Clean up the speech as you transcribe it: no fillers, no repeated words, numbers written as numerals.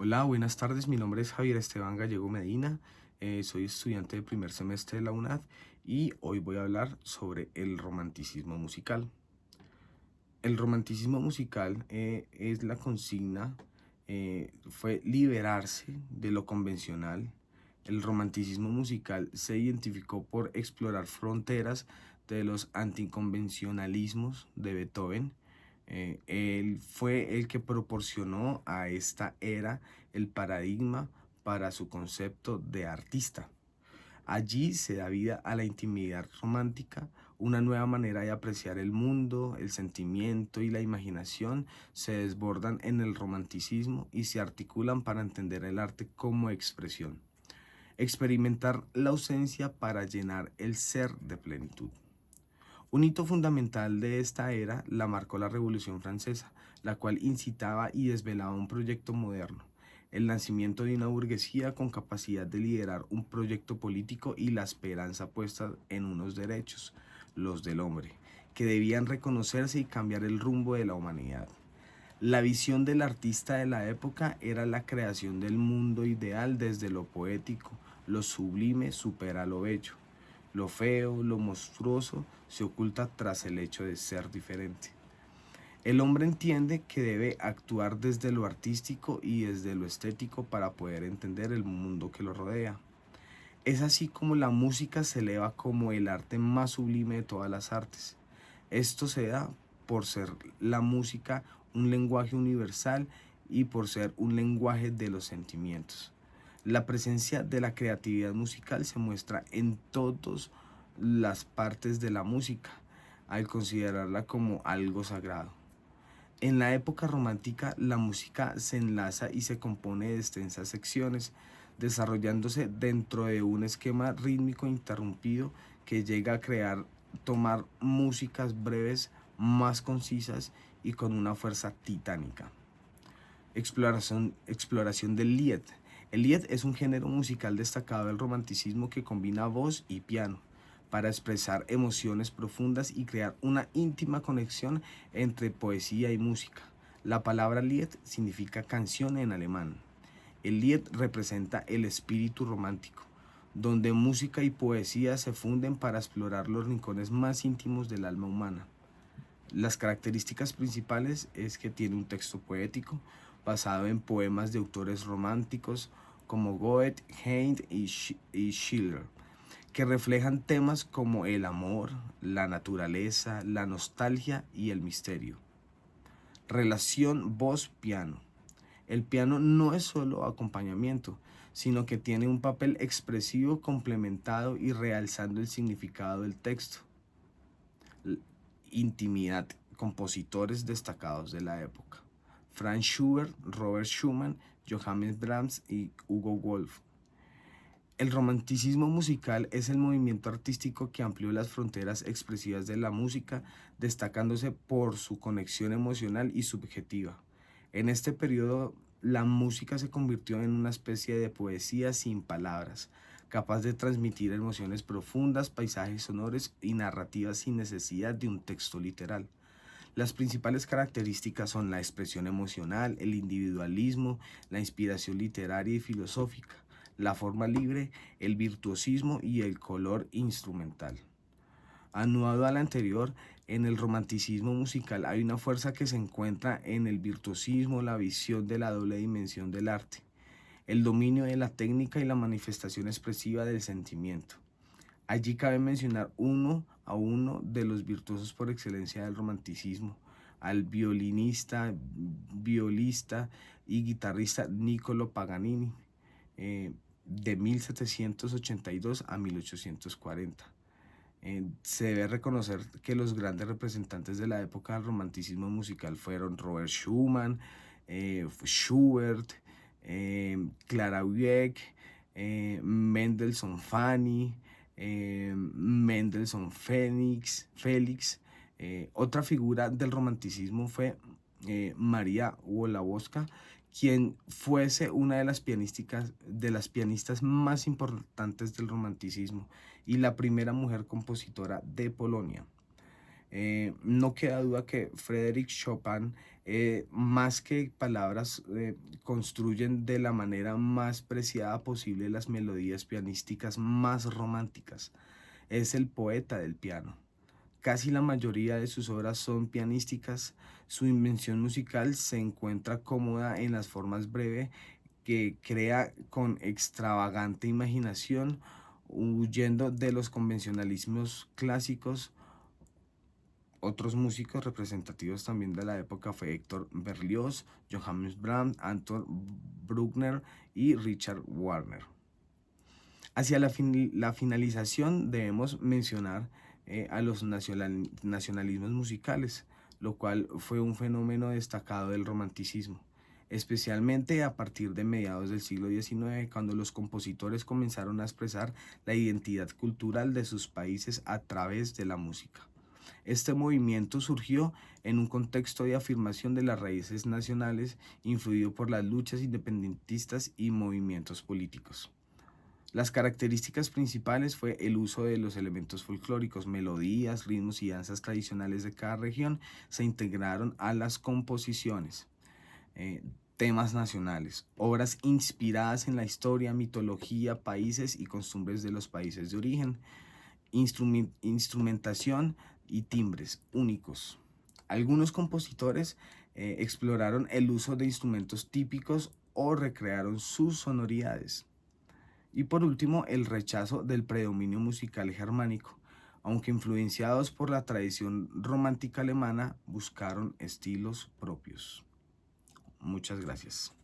Hola, buenas tardes. Mi nombre es Javier Esteban Gallego Medina. Soy estudiante de primer semestre de la UNAD y hoy voy a hablar sobre el romanticismo musical. El romanticismo musical es la consigna, fue liberarse de lo convencional. El romanticismo musical se identificó por explorar fronteras de los anticonvencionalismos de Beethoven. Él fue el que proporcionó a esta era el paradigma para su concepto de artista. Allí se da vida a la intimidad romántica, una nueva manera de apreciar el mundo, el sentimiento y la imaginación se desbordan en el romanticismo y se articulan para entender el arte como expresión. Experimentar la ausencia para llenar el ser de plenitud. Un hito fundamental de esta era la marcó la Revolución Francesa, la cual incitaba y desvelaba un proyecto moderno, el nacimiento de una burguesía con capacidad de liderar un proyecto político y la esperanza puesta en unos derechos, los del hombre, que debían reconocerse y cambiar el rumbo de la humanidad. La visión del artista de la época era la creación del mundo ideal desde lo poético, lo sublime supera lo bello. Lo feo, lo monstruoso, se oculta tras el hecho de ser diferente. El hombre entiende que debe actuar desde lo artístico y desde lo estético para poder entender el mundo que lo rodea. Es así como la música se eleva como el arte más sublime de todas las artes. Esto se da por ser la música un lenguaje universal y por ser un lenguaje de los sentimientos. La presencia de la creatividad musical se muestra en todas las partes de la música, al considerarla como algo sagrado. En la época romántica, la música se enlaza y se compone de extensas secciones, desarrollándose dentro de un esquema rítmico interrumpido que llega a tomar músicas breves, más concisas y con una fuerza titánica. Exploración del Lied. El Lied es un género musical destacado del romanticismo que combina voz y piano para expresar emociones profundas y crear una íntima conexión entre poesía y música. La palabra Lied significa canción en alemán. El Lied representa el espíritu romántico, donde música y poesía se funden para explorar los rincones más íntimos del alma humana. Las características principales es que tiene un texto poético basado en poemas de autores románticos como Goethe, Heine y Schiller, que reflejan temas como el amor, la naturaleza, la nostalgia y el misterio. Relación voz-piano. El piano no es solo acompañamiento, sino que tiene un papel expresivo complementado y realzando el significado del texto. Intimidad, compositores destacados de la época: Franz Schubert, Robert Schumann, Johannes Brahms y Hugo Wolf. El romanticismo musical es el movimiento artístico que amplió las fronteras expresivas de la música, destacándose por su conexión emocional y subjetiva. En este periodo, la música se convirtió en una especie de poesía sin palabras, capaz de transmitir emociones profundas, paisajes sonoros y narrativas sin necesidad de un texto literal. Las principales características son la expresión emocional, el individualismo, la inspiración literaria y filosófica, la forma libre, el virtuosismo y el color instrumental. Anuado al anterior, en el romanticismo musical hay una fuerza que se encuentra en el virtuosismo, la visión de la doble dimensión del arte, el dominio de la técnica y la manifestación expresiva del sentimiento. Allí cabe mencionar uno a uno de los virtuosos por excelencia del romanticismo, al violinista, violista y guitarrista Niccolo Paganini, de 1782 a 1840. Se debe reconocer que los grandes representantes de la época del romanticismo musical fueron Robert Schumann, Schubert, Clara Wieck, Mendelssohn Fanny, Mendelssohn Félix. Otra figura del romanticismo fue María Wolowska, quien fuese una de las pianistas más importantes del romanticismo y la primera mujer compositora de Polonia. No queda duda que Frédéric Chopin, más que palabras, construyen de la manera más preciada posible las melodías pianísticas más románticas. Es el poeta del piano. Casi la mayoría de sus obras son pianísticas. Su invención musical se encuentra cómoda en las formas breves que crea con extravagante imaginación, huyendo de los convencionalismos clásicos. Otros músicos representativos también de la época fue Héctor Berlioz, Johannes Brahms, Anton Bruckner y Richard Wagner. Hacia la finalización debemos mencionar a los nacionalismos musicales, lo cual fue un fenómeno destacado del romanticismo, especialmente a partir de mediados del siglo XIX, cuando los compositores comenzaron a expresar la identidad cultural de sus países a través de la música. Este movimiento surgió en un contexto de afirmación de las raíces nacionales, influido por las luchas independentistas y movimientos políticos. Las características principales fue el uso de los elementos folclóricos, melodías, ritmos y danzas tradicionales de cada región se integraron a las composiciones. Temas nacionales, obras inspiradas en la historia, mitología, países y costumbres de los países de origen, instrumentación y timbres únicos. Algunos compositores exploraron el uso de instrumentos típicos o recrearon sus sonoridades. Y por último, el rechazo del predominio musical germánico. Aunque influenciados por la tradición romántica alemana, buscaron estilos propios. Muchas gracias.